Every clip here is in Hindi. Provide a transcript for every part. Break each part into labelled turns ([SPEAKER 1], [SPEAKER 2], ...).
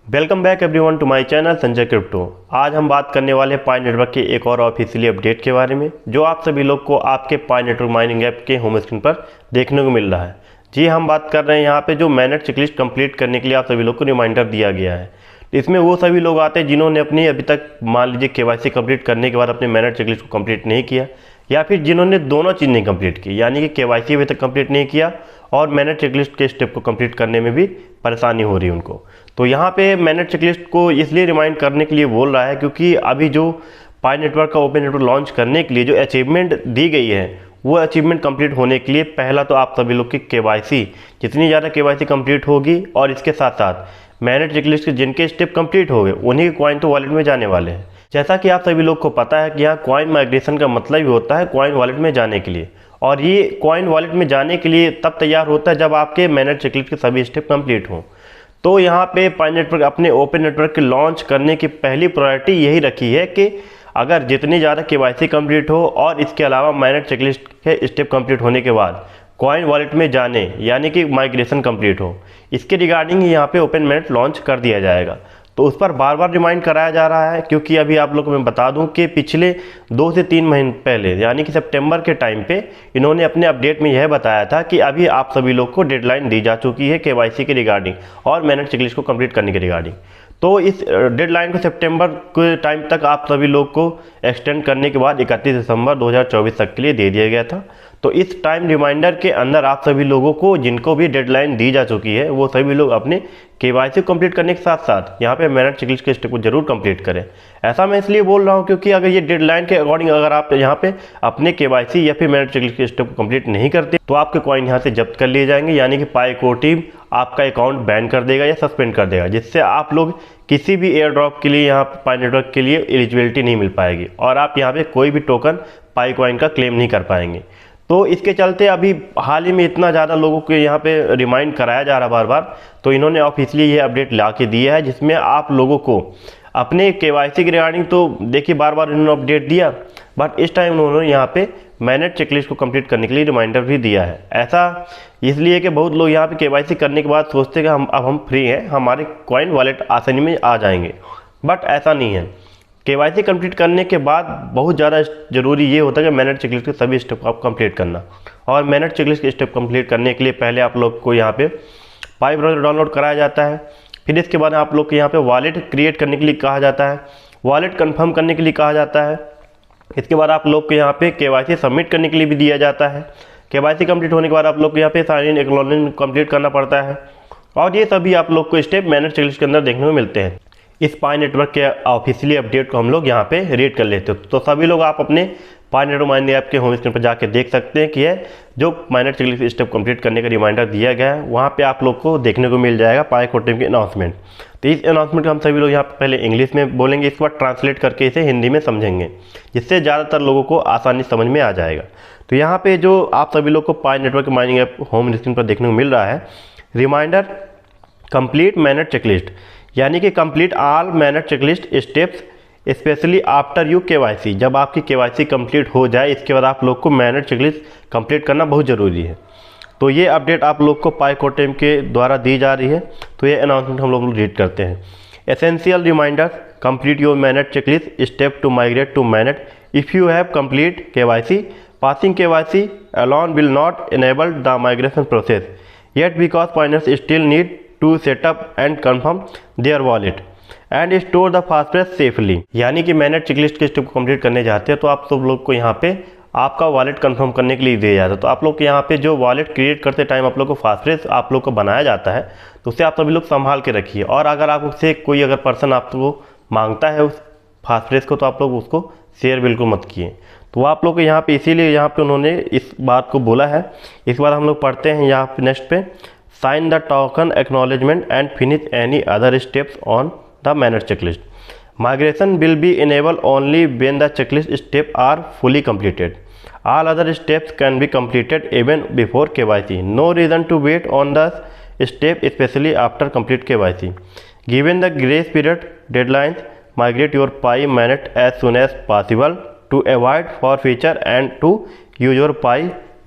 [SPEAKER 1] Welcome back everyone to my channel Sanjay Crypto. आज हम बात करने वाले हैं पाई नेटवर्क के एक और ऑफिशियली अपडेट के बारे में, जो आप सभी लोग को आपके पाई नेटवर्क माइनिंग ऐप के होम स्क्रीन पर देखने को मिल रहा है। जी, हम बात कर रहे हैं यहाँ पे जो मैनेट चेकलिस्ट कंप्लीट करने के लिए आप सभी लोग को रिमाइंडर दिया गया है। इसमें वो सभी लोग आते हैं जिन्होंने अपनी अभी तक मान लीजिए केवाईसी कंप्लीट करने के बाद अपने मैनेट चेकलिस्ट को कंप्लीट नहीं किया, या फिर जिन्होंने दोनों चीज़ नहीं कंप्लीट की, यानी कि केवाईसी अभी तक कंप्लीट नहीं किया और मैनेट चेकलिस्ट के स्टेप को कंप्लीट करने में भी परेशानी हो रही है उनको। तो यहाँ पे मैनेट चेकलिस्ट को इसलिए रिमाइंड करने के लिए बोल रहा है क्योंकि अभी जो पाई नेटवर्क का ओपन नेटवर्क लॉन्च करने के लिए जो अचीवमेंट दी गई है, वो अचीवमेंट कंप्लीट होने के लिए पहला तो आप सभी लोग की केवाईसी, जितनी ज़्यादा केवाईसी कंप्लीट होगी और इसके साथ साथ मैनेट चेकलिस्ट के जिनके स्टेप कंप्लीट हो गए उन्हीं के कॉइन तो वॉलेट में जाने वाले हैं। जैसा कि आप सभी लोग को पता है कि यहाँ कॉइन माइग्रेशन का मतलब ही होता है कॉइन वॉलेट में जाने के लिए, और ये कॉइन वॉलेट में जाने के लिए तब तैयार होता है जब आपके मैनेट चेकलिस्ट के सभी स्टेप कंप्लीट हों। तो यहाँ पे पाई नेटवर्क अपने ओपन नेटवर्क के लॉन्च करने की पहली प्रायोरिटी यही रखी है कि अगर जितनी ज़्यादा केवाईसी कंप्लीट हो और इसके अलावा मैनेट चेकलिस्ट के स्टेप कंप्लीट होने के बाद कॉइन वॉलेट में जाने यानी कि माइग्रेशन कंप्लीट हो, इसके रिगार्डिंग ही यहाँ पे ओपन मैनेट लॉन्च कर दिया जाएगा। तो उस पर बार बार रिमाइंड कराया जा रहा है, क्योंकि अभी आप लोग को मैं बता दूं कि पिछले 2 से 3 महीने पहले यानी कि सितंबर के टाइम पे इन्होंने अपने अपडेट में यह बताया था कि अभी आप सभी लोग को डेडलाइन दी जा चुकी है केवाईसी के रिगार्डिंग और मैनेट चेकलिस्ट को कंप्लीट करने के रिगार्डिंग। तो इस डेडलाइन को सितंबर के टाइम तक आप सभी लोग को एक्सटेंड करने के बाद 31 दिसंबर 2024 तक के लिए दे दिया गया था। तो इस टाइम रिमाइंडर के अंदर आप सभी लोगों को जिनको भी डेडलाइन दी जा चुकी है वो सभी लोग अपने केवाईसी कंप्लीट करने के साथ साथ यहाँ पे मैनेट चेकलिस्ट के स्टेप को जरूर कंप्लीट करें। ऐसा मैं इसलिए बोल रहा हूँ क्योंकि अगर ये डेडलाइन के अकॉर्डिंग अगर आप यहाँ पे अपने केवाईसी या फिर मैनेट चेकलिस्ट के स्टेप को कंप्लीट नहीं करते तो आपके कॉइन यहाँ से जब्त कर लिए जाएंगे, यानी कि पाई को टीम आपका अकाउंट बैन कर देगा या सस्पेंड कर देगा, जिससे आप लोग किसी भी एयर ड्रॉप के लिए यहाँ पाई नेटवर्क के लिए एलिजिबिलिटी नहीं मिल पाएगी और आप यहाँ पे कोई भी टोकन पाई कॉइन का क्लेम नहीं कर पाएंगे। तो इसके चलते अभी हाल ही में इतना ज़्यादा लोगों को यहाँ पे रिमाइंड कराया जा रहा बार बार, तो इन्होंने ऑफिशियली ये अपडेट ला के दिया है जिसमें आप लोगों को अपने केवाईसी के रिगार्डिंग तो देखिए बार बार इन्होंने अपडेट दिया, बट इस टाइम उन्होंने यहाँ पे मैनेट चेकलिस्ट को कंप्लीट करने के लिए रिमाइंडर भी दिया है। ऐसा इसलिए कि बहुत लोग यहाँ पे केवाईसी करने के बाद सोचते हैं कि हम फ्री हैं, हमारे कॉइन वॉलेट आसानी में आ जाएंगे, बट ऐसा नहीं है। केवाईसी कंप्लीट करने के बाद बहुत ज़्यादा ज़रूरी ये होता है कि मैनेट चेकलिस्ट के सभी स्टेप को आप कंप्लीट करना, और मैनेट चेकलिस्ट के स्टेप कंप्लीट करने के लिए पहले आप लोग को यहाँ पे पाई ब्राउज़र डाउनलोड कराया जाता है। फिर इसके बाद आप लोग को यहाँ पे वॉलेट क्रिएट करने के लिए कहा जाता है, वॉलेट कंफर्म करने के लिए कहा जाता है। इसके बाद आप लोग को यहाँ पे केवाईसी सबमिट करने के लिए भी दिया जाता है। केवाईसी कंप्लीट होने के बाद आप लोग को यहाँ पे साइन इन एक्नॉलेजमेंट कंप्लीट करना पड़ता है, और ये सभी आप लोग को स्टेप मैनेट चेकलिस्ट के अंदर देखने को मिलते हैं। इस पाई नेटवर्क के ऑफिशियली अपडेट को हम लोग यहाँ पे रीड कर लेते हो, तो सभी लोग आप अपने पाई नेटवर्क माइनिंग ऐप के होम स्क्रीन पर जाके देख सकते हैं कि यह जो मैनेट चेकलिस्ट स्टेप कंप्लीट करने का रिमाइंडर दिया गया है वहाँ पे आप लोग को देखने को मिल जाएगा पाई को टीम की अनाउंसमेंट। तो इस अनाउंसमेंट को हम सभी लोग यहाँ पे पहले इंग्लिश में बोलेंगे, इसके बाद ट्रांसलेट करके इसे हिंदी में समझेंगे, जिससे ज़्यादातर लोगों को आसानी समझ में आ जाएगा। तो यहाँ पे जो आप सभी लोग को Pi network mining app home screen पर देखने को मिल रहा है, रिमाइंडर कंप्लीट मैनेट चेकलिस्ट, यानी कि complete all MANET checklist steps specially after you KYC. जब आपकी केवाईसी कंप्लीट हो जाए इसके बाद आप लोग को मैनेट चेकलिस्ट कंप्लीट करना बहुत ज़रूरी है। तो ये अपडेट आप लोग को पाई को टीम के द्वारा दी जा रही है। तो ये अनाउंसमेंट हम लोग रीड करते हैं। Essential reminder complete your mainnet checklist step to migrate to mainnet if you have complete KYC. Passing KYC alone will not enable the migration process yet because miners still need to set up and confirm their wallet and store the passphrase safely। यानी कि मैनेट चेकलिस्ट के स्टेप को कंप्लीट करने जाते हैं तो आप सब लोग को यहाँ पे आपका वॉलेट कंफर्म करने के लिए दिया जाता है। तो आप लोग के यहाँ पे जो वॉलेट क्रिएट करते टाइम आप लोग को पासफ्रेज आप लोग को बनाया जाता है, तो उसे आप सभी लोग संभाल के रखिए, और अगर आप उससे कोई अगर पर्सन आपको मांगता है उस पासफ्रेज को तो आप लोग उसको शेयर बिल्कुल मत किए। तो आप लोग को यहाँ पे इसीलिए यहाँ पे उन्होंने इस बात को बोला है। इस बार हम लोग पढ़ते हैं यहाँ पे नेक्स्ट पे, sign the token acknowledgement and finish any other steps on the mainnet checklist. Migration will be enable only when the checklist step are fully completed. All other steps can be completed even before KYC. No reason to wait on the step specially after complete KYC. Given the grace period deadlines migrate your Pi Mainnet as soon as possible to avoid forfeiture and to use your Pi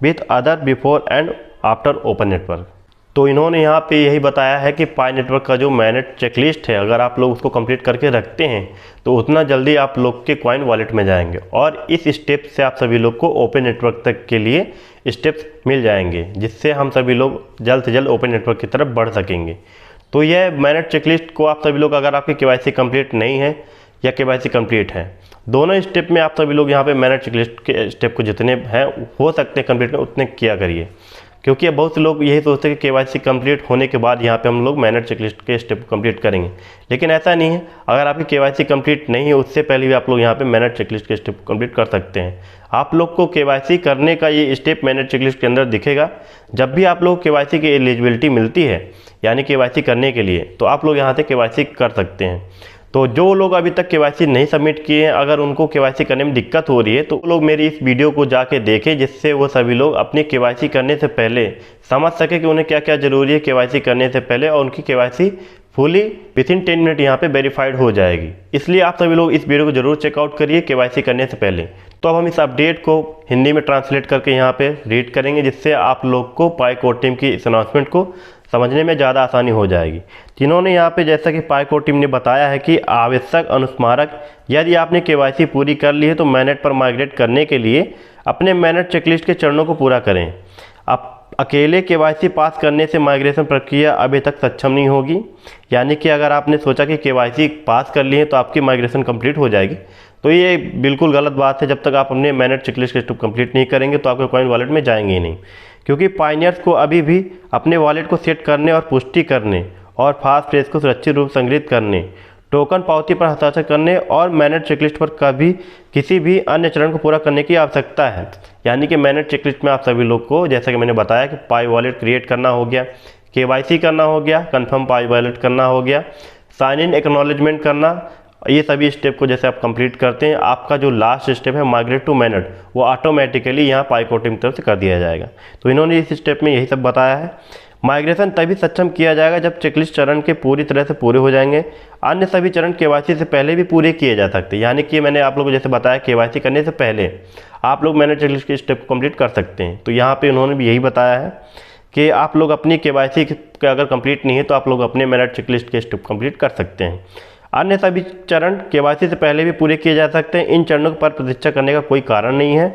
[SPEAKER 1] with other before and after open network. तो इन्होंने यहाँ पे यही बताया है कि पाई नेटवर्क का जो मैनेट चेकलिस्ट है, अगर आप लोग उसको कंप्लीट करके रखते हैं तो उतना जल्दी आप लोग के कॉइन वॉलेट में जाएंगे और इस स्टेप से आप सभी लोग को ओपन नेटवर्क तक के लिए स्टेप्स मिल जाएंगे, जिससे हम सभी लोग जल्द से जल्द ओपन नेटवर्क की तरफ बढ़ सकेंगे। तो यह मैनेट चेकलिस्ट को आप सभी लोग, अगर आपकी KYC कंप्लीट नहीं है या KYC कंप्लीट है, दोनों स्टेप में आप सभी लोग यहाँ पे मैनेट चेकलिस्ट के स्टेप को जितने हैं हो सकते हैं कंप्लीट में उतने किया करिए, क्योंकि अब बहुत से लोग यही सोचते हैं कि KYC कंप्लीट होने के बाद यहाँ पे हम लोग मैनेट चेकलिस्ट के स्टेप कंप्लीट करेंगे, लेकिन ऐसा नहीं है। अगर आपकी KYC कंप्लीट नहीं है उससे पहले भी आप लोग यहाँ पे मैनेट चेकलिस्ट के स्टेप कंप्लीट कर सकते हैं। आप लोग को KYC करने का ये स्टेप मैनेट चेकलिस्ट के अंदर दिखेगा। जब भी आप लोग KYC की एलिजिबिलिटी मिलती है यानी KYC करने के लिए, तो आप लोग यहाँ से KYC कर सकते हैं। तो जो लोग अभी तक KYC नहीं सबमिट किए हैं, अगर उनको KYC करने में दिक्कत हो रही है तो वो लोग मेरी इस वीडियो को जाके देखें, जिससे वो सभी लोग अपनी KYC करने से पहले समझ सके कि उन्हें क्या क्या ज़रूरी है KYC करने से पहले, और उनकी KYC फुली विथिन 10 मिनट यहाँ पे वेरीफाइड हो जाएगी। इसलिए आप सभी लोग इस वीडियो को जरूर चेकआउट करिए KYC करने से पहले। तो अब हम इस अपडेट को हिंदी में ट्रांसलेट करके यहाँ पे रीड करेंगे, जिससे आप लोग को पाई कोर टीम की इस अनाउंसमेंट को समझने में ज़्यादा आसानी हो जाएगी। जिन्होंने यहाँ पे, जैसा कि पाई कोर टीम ने बताया है कि आवश्यक अनुस्मारक यदि आपने KYC पूरी कर ली है तो मैनेट पर माइग्रेट करने के लिए अपने मैनेट चेकलिस्ट के चरणों को पूरा करें। आप अकेले KYC पास करने से माइग्रेशन प्रक्रिया अभी तक सक्षम नहीं होगी, यानी कि अगर आपने सोचा कि KYC पास कर ली है तो आपकी माइग्रेशन कंप्लीट हो जाएगी, तो ये बिल्कुल गलत बात है। जब तक आप अपने मैनेट चेकलिस्ट के स्टेप कंप्लीट नहीं करेंगे तो आपके कॉइन वॉलेट में जाएंगे ही नहीं, क्योंकि पायनियर्स को अभी भी अपने वॉलेट को सेट करने और पुष्टि करने और फास्ट फ्रेज को सुरक्षित रूप संग्रहित करने, टोकन पावती पर हस्ताक्षर करने और मैनेट चेकलिस्ट पर कभी किसी भी अन्य चरण को पूरा करने की आवश्यकता है। यानी कि मैनेट चेकलिस्ट में आप सभी लोग को, जैसा कि मैंने बताया, कि पाई वॉलेट क्रिएट करना हो गया, KYC करना हो गया, कंफर्म पाई वॉलेट करना हो गया, साइन इन एक्नॉलेजमेंट करना, ये सभी स्टेप को जैसे आप कंप्लीट करते हैं, आपका जो लास्ट स्टेप है माइग्रेट टू मैनेट, वो ऑटोमेटिकली यहाँ पाई कोर टीम की तरफ से कर दिया जाएगा। तो इन्होंने इस स्टेप में यही सब बताया है। माइग्रेशन तभी सक्षम किया जाएगा जब चेकलिस्ट चरण के पूरी तरह से पूरे हो जाएंगे। अन्य सभी चरण KYC से पहले भी पूरे किए जा सकते हैं, यानी कि मैंने आप लोगों को जैसे बताया KYC करने से पहले आप लोग मैनेट चेकलिस्ट के स्टेप को कंप्लीट कर सकते हैं। तो यहाँ पे उन्होंने भी यही बताया है कि आप लोग अपनी KYC अगर कंप्लीट नहीं है तो आप लोग अपने मैनेट चेकलिस्ट के स्टेप कंप्लीट कर सकते हैं। अन्य सभी चरण KYC से पहले भी पूरे किए जा सकते हैं। इन चरणों पर प्रतीक्षा करने का कोई कारण नहीं है।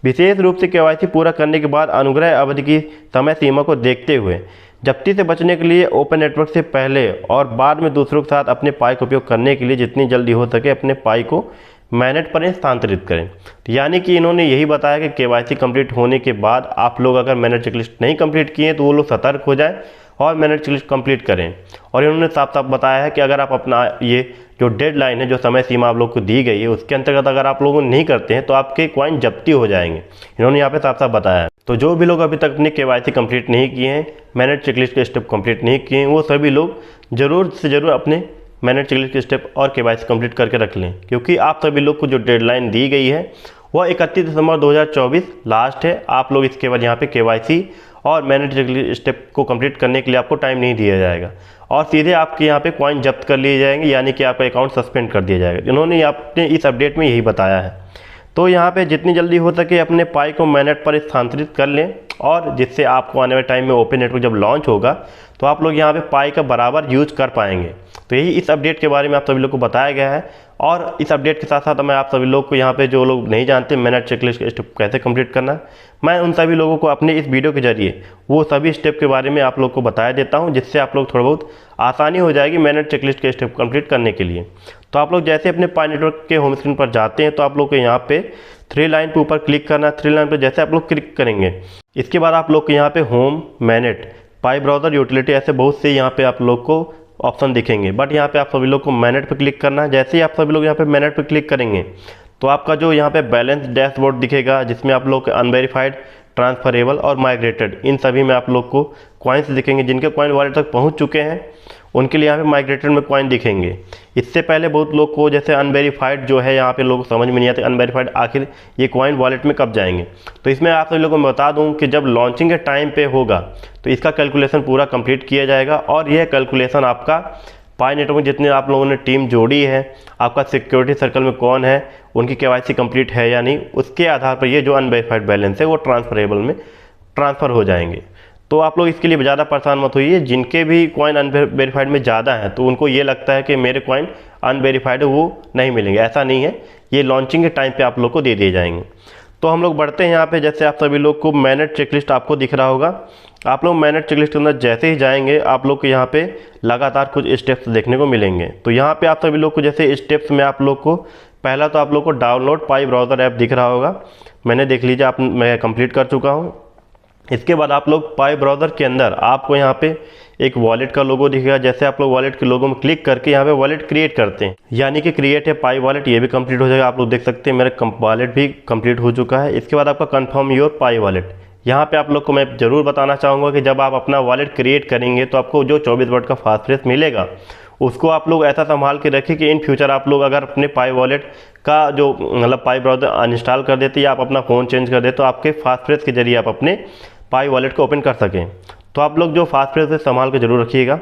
[SPEAKER 1] विशेष रूप से KYC पूरा करने के बाद अनुग्रह अवधि की समय सीमा को देखते हुए जब्ती से बचने के लिए ओपन नेटवर्क से पहले और बाद में दूसरों के साथ अपने पाई का उपयोग करने के लिए जितनी जल्दी हो सके अपने पाई को मैनेट पर स्थानांतरित करें। तो यानी कि इन्होंने यही बताया कि KYC कंप्लीट होने के बाद आप लोग अगर मैनेट चेकलिस्ट नहीं कंप्लीट किए तो वो लोग सतर्क हो जाएं और मैनेट चेकलिस्ट कंप्लीट करें। और इन्होंने साफ साफ बताया है कि अगर आप अपना ये जो डेडलाइन है, जो समय सीमा आप लोग को दी गई है, उसके अंतर्गत अगर आप लोग नहीं करते हैं तो आपके कॉइन जब्ती हो जाएंगे। इन्होंने यहाँ पे साफ साफ बताया है। तो जो भी लोग अभी तक अपनी KYC कंप्लीट नहीं किए हैं, मैनेट चेकलिस्ट के स्टेप कंप्लीट नहीं किए हैं, वो सभी लोग जरूर से जरूर अपने मैनेट चेकलिस्ट के स्टेप और KYC कंप्लीट करके रख लें, क्योंकि आप सभी लोग को जो डेडलाइन दी गई है वह 31 दिसंबर 2024 लास्ट है। आप लोग इसके बाद यहाँ पे KYC और मैनेट चेकलिस्ट स्टेप को कंप्लीट करने के लिए आपको टाइम नहीं दिया जाएगा और सीधे आपके यहाँ पे कॉइन जब्त कर लिए जाएंगे, यानी कि आपका अकाउंट सस्पेंड कर दिया जाएगा। इन्होंने अपने इस अपडेट में यही बताया है। तो यहाँ पे जितनी जल्दी हो सके अपने पाई को मैनेट पर स्थानांतरित कर लें, और जिससे आपको आने वाले टाइम में ओपन नेटवर्क जब लॉन्च होगा तो आप लोग यहाँ पे पाई का बराबर यूज कर पाएंगे। तो यही इस अपडेट के बारे में आप सभी लोग को बताया गया है। और इस अपडेट के साथ साथ मैं आप सभी लोग को यहाँ पे जो लोग नहीं जानते मैनेट चेकलिस्ट के स्टेप कैसे कंप्लीट करना, मैं उन सभी लोगों को अपने इस वीडियो के जरिए वो सभी स्टेप के बारे में आप लोग को बताया देता हूँ, जिससे आप लोग थोड़ा बहुत आसानी हो जाएगी मैनेट चेकलिस्ट के स्टेप कंप्लीट करने के लिए। तो आप लोग जैसे अपने पाई नेटवर्क के होम स्क्रीन पर जाते हैं तो आप लोग को यहाँ पे 3 लाइन के ऊपर क्लिक करना है। 3 लाइन पर जैसे आप लोग क्लिक करेंगे, इसके बाद आप लोग को यहाँ पे होम, मैनेट, पाई ब्राउज़र, यूटिलिटी, ऐसे बहुत से यहाँ पे आप लोग को ऑप्शन दिखेंगे। बट यहाँ पे आप सभी लोग को मैनेट पे क्लिक करना है। जैसे ही आप सभी लोग यहाँ पे मैनेट पे क्लिक करेंगे तो आपका जो यहाँ पे बैलेंस डैशबोर्ड दिखेगा, जिसमें आप लोग अनवेरीफाइड, ट्रांसफरेबल और माइग्रेटेड, इन सभी में आप लोग को कॉइन्स दिखेंगे। जिनके कॉइन वॉलेट तक पहुँच चुके हैं उनके लिए यहाँ पे माइग्रेटेड में कॉइन दिखेंगे। इससे पहले बहुत लोग को जैसे अनवेरीफाइड जो है यहाँ पे लोग समझ में नहीं आते अनवेरीफाइड आखिर ये कॉइन वॉलेट में कब जाएंगे। तो इसमें आप सभी लोगों को बता दूं कि जब लॉन्चिंग के टाइम पे होगा तो इसका कैलकुलेशन पूरा कंप्लीट किया जाएगा, और यह कैलकुलेशन आपका पाई नेटवर्क में जितने आप लोगों ने टीम जोड़ी है, आपका सिक्योरिटी सर्कल में कौन है, उनकी KYC कंप्लीट है या नहीं, उसके आधार पर ये जो अनवेरीफाइड बैलेंस है वो ट्रांसफरेबल में ट्रांसफ़र हो जाएंगे। तो आप लोग इसके लिए ज़्यादा परेशान मत होइए। जिनके भी कॉइन अनवेरीफाइड में ज़्यादा हैं तो उनको ये लगता है कि मेरे कॉइन अनवेरीफाइड है, वो नहीं मिलेंगे। ऐसा नहीं है, ये लॉन्चिंग के टाइम पे आप लोग को दे दिए जाएंगे। तो हम लोग बढ़ते हैं यहाँ पे। जैसे आप सभी लोग को मैनेट चेकलिस्ट आपको दिख रहा होगा। आप लोग मैनेट चेकलिस्ट के अंदर जैसे ही जाएंगे आप लोग को यहाँ पे लगातार कुछ स्टेप्स देखने को मिलेंगे। तो यहाँ पे आप सभी लोग को जैसे स्टेप्स में आप लोग को पहला तो आप लोग को डाउनलोड पाई ब्राउज़र ऐप दिख रहा होगा। मैंने देख लीजिए, मैं कंप्लीट कर चुका हूँ। इसके बाद आप लोग पाई ब्राउज़र के अंदर आपको यहाँ पे एक वॉलेट का लोगो दिखेगा। जैसे आप लोग वॉलेट के लोगो में क्लिक करके यहाँ पे वॉलेट क्रिएट करते हैं, यानी कि क्रिएट है पाई वॉलेट, ये भी कंप्लीट हो जाएगा। आप लोग देख सकते हैं मेरा वॉलेट भी कंप्लीट हो चुका है। इसके बाद आपका कंफर्म योर पाई वॉलेट। यहाँ पे आप लोग को मैं ज़रूर बताना चाहूँगा कि जब आप अपना वॉलेट क्रिएट करेंगे तो आपको जो 24 वर्ड का फास्टफेस मिलेगा उसको आप लोग ऐसा संभाल के रखें कि इन फ्यूचर आप लोग अगर अपने पाई वॉलेट का जो मतलब पाई ब्राउज़र अनइंस्टॉल कर देते या आप अपना फ़ोन चेंज कर देते तो आपके फास्टफेस के जरिए आप अपने पाई वॉलेट को ओपन कर सकें। तो आप लोग जो फास्टफेस है संभाल के जरूर रखिएगा।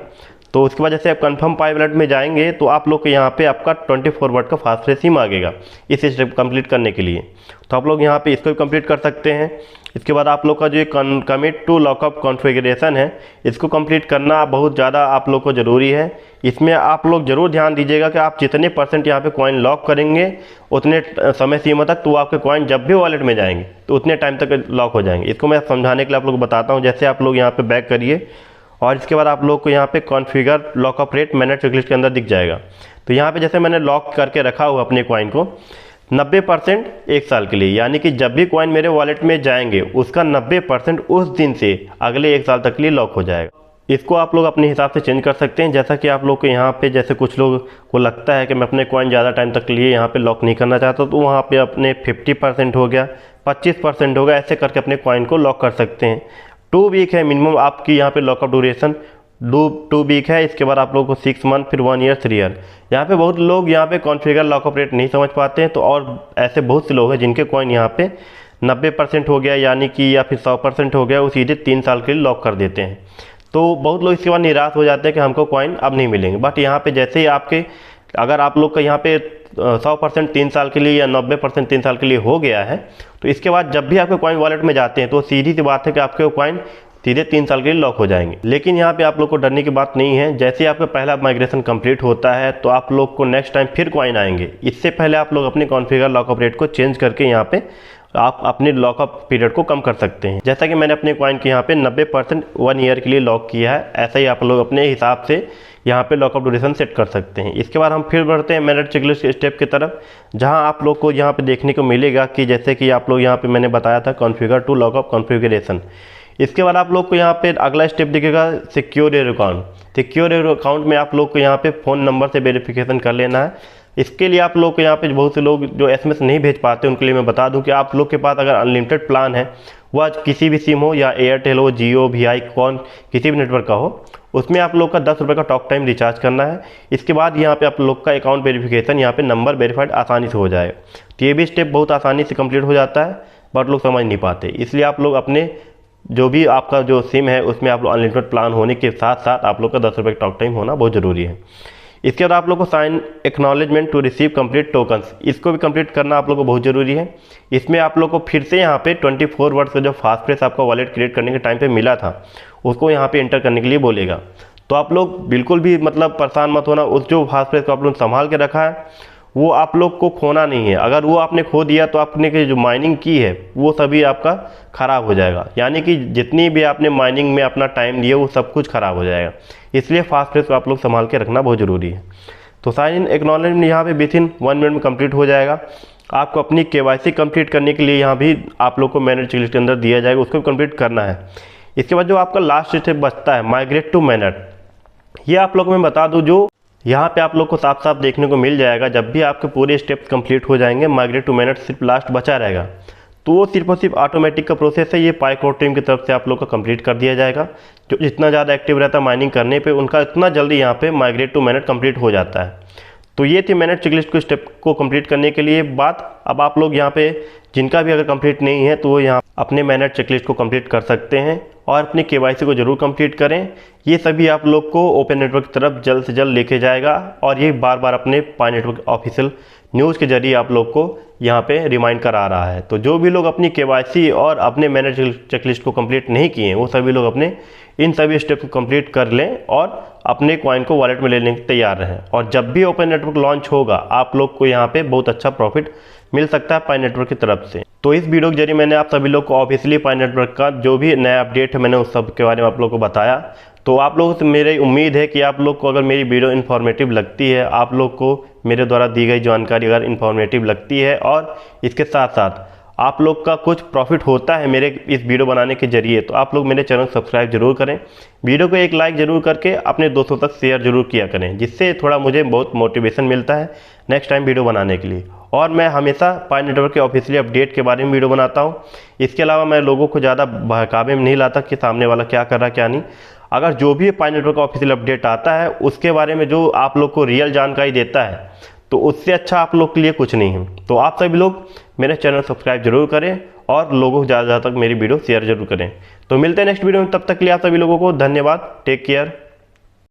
[SPEAKER 1] तो उसके बाद जैसे आप कंफर्म पाई वॉलेट में जाएंगे तो आप लोग के यहाँ पे आपका 24 वर्ड का फास्टफेस ही मांगेगा इस स्टेप कंप्लीट करने के लिए। तो आप लोग यहाँ पे इसको भी कंप्लीट कर सकते हैं। इसके बाद आप लोग का जो कमिट टू लॉकअप कॉन्फ़िगरेशन है इसको कंप्लीट करना बहुत ज़्यादा आप लोग को ज़रूरी है। इसमें आप लोग ज़रूर ध्यान दीजिएगा कि आप जितने % यहाँ पे कॉइन लॉक करेंगे उतने समय सीमा तक तो आपके कॉइन जब भी वॉलेट में जाएंगे तो उतने टाइम तक लॉक हो जाएंगे। इसको मैं समझाने के लिए आप लोग को बताता हूँ। जैसे आप लोग यहाँ पे बैक करिए और इसके बाद आप लोग को यहाँ पे configure lockup rate MANET checklist के अंदर दिख जाएगा। तो यहाँ पे जैसे मैंने लॉक करके रखा हुआ अपने कॉइन को 90% एक साल के लिए, यानी कि जब भी कॉइन मेरे वॉलेट में जाएंगे उसका 90% उस दिन से अगले 1 साल तक के लिए लॉक हो जाएगा। इसको आप लोग अपने हिसाब से चेंज कर सकते हैं। जैसा कि आप लोग को यहाँ पे जैसे कुछ लोग को लगता है कि मैं अपने कॉइन ज़्यादा टाइम तक के लिए यहाँ पे लॉक नहीं करना चाहता तो वहाँ पे अपने 50% हो गया, 25% हो गया, ऐसे करके अपने कॉइन को लॉक कर सकते हैं। 2 वीक है मिनिमम आपकी यहाँ पे लॉकअप ड्यूरेशन, 2 वीक है। इसके बाद आप लोगों को 6 मंथ, फिर 1 ईयर, 3 ईयर। यहाँ पे बहुत लोग यहाँ पे कॉन्फ़िगर लॉकअप रेट नहीं समझ पाते हैं। तो और ऐसे बहुत से लोग हैं जिनके कॉइन यहाँ पे 90% हो गया, यानी कि या फिर 100% हो गया, वो सीधे 3 साल के लिए लॉक कर देते हैं। तो बहुत लोग इसके बाद निराश हो जाते हैं कि हमको कॉइन अब नहीं मिलेंगे। बट यहाँ पे जैसे ही आपके अगर आप लोग का यहाँ पे 100% 3 साल के लिए या 90% 3 साल के लिए हो गया है तो इसके बाद जब भी आपके कॉइन वॉलेट में जाते हैं तो सीधी सी बात है कि आपके कॉइन सीधे 3 साल के लिए लॉक हो जाएंगे। लेकिन यहाँ पे आप लोग को डरने की बात नहीं है। जैसे ही आपका पहला माइग्रेशन कंप्लीट होता है तो आप लोग को नेक्स्ट टाइम फिर कॉइन आएंगे। इससे पहले आप लोग अपने कॉन्फ़िगर लॉकअप रेट को चेंज करके यहाँ पे आप अपने लॉकअप पीरियड को कम कर सकते हैं। जैसा कि मैंने अपने कॉइन के यहाँ पे 90% 1 ईयर के लिए लॉक किया है, ऐसा ही आप लोग अपने हिसाब से यहाँ पे लॉकअप ड्यूरेशन सेट कर सकते हैं। इसके बाद हम फिर बढ़ते हैं मैनेट चेकलिस्ट स्टेप की तरफ, जहाँ आप लोग को यहाँ पे देखने को मिलेगा कि जैसे कि आप लोग यहाँ पे मैंने बताया था कॉन्फ़िगर टू लॉकअप कॉन्फ़िगरेशन। इसके बाद आप लोग को यहाँ पे अगला स्टेप दिखेगा secure your account. Secure your account में आप लोग को यहाँ पे फ़ोन नंबर से वेरिफिकेशन कर लेना है। इसके लिए आप लोग को यहाँ पे बहुत से लोग जो SMS नहीं भेज पाते उनके लिए मैं बता दूं कि आप लोग के पास अगर अनलिमिटेड प्लान है, वह किसी भी सिम हो या एयरटेल हो, जियो, VI, कॉन किसी भी नेटवर्क का हो, उसमें आप लोग का 10 रुपये का टॉक टाइम रिचार्ज करना है। इसके बाद यहाँ पे आप लोग का अकाउंट वेरिफिकेशन यहाँ पे नंबर वेरीफाइड आसानी से हो जाएगा। तो ये भी स्टेप बहुत आसानी से कंप्लीट हो जाता है, बट लोग समझ नहीं पाते। इसलिए आप लोग अपने जो भी आपका जो सिम है उसमें आप लोग अनलिमिटेड प्लान होने के साथ साथ आप लोग का 10 रुपये का टॉक टाइम होना बहुत ज़रूरी है। इसके बाद आप लोग को sign acknowledgement to receive complete tokens, इसको भी कंप्लीट करना आप लोग को बहुत ज़रूरी है। इसमें आप लोग को फिर से यहाँ पे 24 वर्ड्स का जो फास्टफेस आपका वॉलेट क्रिएट करने के टाइम पे मिला था उसको यहाँ पे एंटर करने के लिए बोलेगा। तो आप लोग बिल्कुल भी मतलब परेशान मत होना, उस जो फास्टफेस को आप लोग संभाल के रखा है वो आप लोग को खोना नहीं है। अगर वो आपने खो दिया तो आपने की जो माइनिंग की है वो सभी आपका ख़राब हो जाएगा, यानी कि जितनी भी आपने माइनिंग में अपना टाइम दिया वो सब कुछ ख़राब हो जाएगा। इसलिए फास्टफेस को आप लोग संभाल के रखना बहुत ज़रूरी है। तो साइन इन एक्नॉलेजमेंट यहाँ पे विथिन 1 मिनट में कंप्लीट हो जाएगा। आपको अपनी KYC कंप्लीट करने के लिए यहाँ भी आप लोग को मैनेट चेकलिस्ट के अंदर दिया जाएगा, उसको भी कंप्लीट करना है। इसके बाद जो आपका लास्ट स्टेप बचता है माइग्रेट टू मैनेट, ये आप लोग को मैं बता दूँ जो यहाँ पे आप लोग को साफ साफ देखने को मिल जाएगा। जब भी आपके पूरे स्टेप्स कंप्लीट हो जाएंगे माइग्रेट टू मैनेट सिर्फ लास्ट बचा रहेगा, तो वो सिर्फ और सिर्फ ऑटोमेटिक का प्रोसेस है। ये पाई कोर टीम की तरफ से आप लोग का कंप्लीट कर दिया जाएगा। जो जितना ज़्यादा एक्टिव रहता है माइनिंग करने पे उनका इतना जल्दी यहाँ पे माइग्रेट टू मैनेट कंप्लीट हो जाता है। तो ये थी मैनेट चेकलिस्ट को स्टेप को कंप्लीट करने के लिए बात। अब आप लोग यहाँ पे जिनका भी अगर कंप्लीट नहीं है तो वो यहाँ अपने मैनेट चेकलिस्ट को कंप्लीट कर सकते हैं और अपनी KYC को ज़रूर कंप्लीट करें। ये सभी आप लोग को ओपन नेटवर्क की तरफ जल्द से जल्द लेके जाएगा और ये बार बार अपने पाई नेटवर्क ऑफिशियल न्यूज़ के जरिए आप लोग को यहाँ पे रिमाइंड करा रहा है। तो जो भी लोग अपनी KYC और अपने मैनेज चेकलिस्ट को कंप्लीट नहीं किए हैं वो सभी लोग अपने इन सभी स्टेप को कंप्लीट कर लें और अपने कॉइन को वॉलेट में लेने के तैयार रहें। और जब भी ओपन नेटवर्क लॉन्च होगा आप लोग को यहाँ पे बहुत अच्छा प्रॉफिट मिल सकता है पाई नेटवर्क की तरफ से। तो इस वीडियो के जरिए मैंने आप सभी लोग को ऑफिशियली पाई नेटवर्क का जो भी नया अपडेट है मैंने उस सब के बारे में आप लोग को बताया। तो आप लोगों से मेरी उम्मीद है कि आप लोग को अगर मेरी वीडियो इन्फॉर्मेटिव लगती है, आप लोग को मेरे द्वारा दी गई जानकारी अगर इन्फॉर्मेटिव लगती है और इसके साथ साथ आप लोग का कुछ प्रॉफिट होता है मेरे इस वीडियो बनाने के जरिए, तो आप लोग मेरे चैनल को सब्सक्राइब जरूर करें। वीडियो को एक लाइक ज़रूर करके अपने दोस्तों तक शेयर जरूर किया करें, जिससे थोड़ा मुझे बहुत मोटिवेशन मिलता है नेक्स्ट टाइम वीडियो बनाने के लिए। और मैं हमेशा पाई नेटवर्क के ऑफिशियली अपडेट के बारे में वीडियो बनाता हूँ। इसके अलावा मैं लोगों को ज़्यादा बहकावे में नहीं लाता कि सामने वाला क्या कर रहा है क्या नहीं। अगर जो भी पाई नेटवर्क का ऑफिशियल अपडेट आता है उसके बारे में जो आप लोग को रियल जानकारी देता है तो उससे अच्छा आप लोग के लिए कुछ नहीं है। तो आप सभी लोग मेरे चैनल सब्सक्राइब जरूर करें और लोगों को ज़्यादा तक मेरी वीडियो शेयर जरूर करें। तो मिलते हैं नेक्स्ट वीडियो में, तब तक के लिए आप सभी लोगों को धन्यवाद। Take care.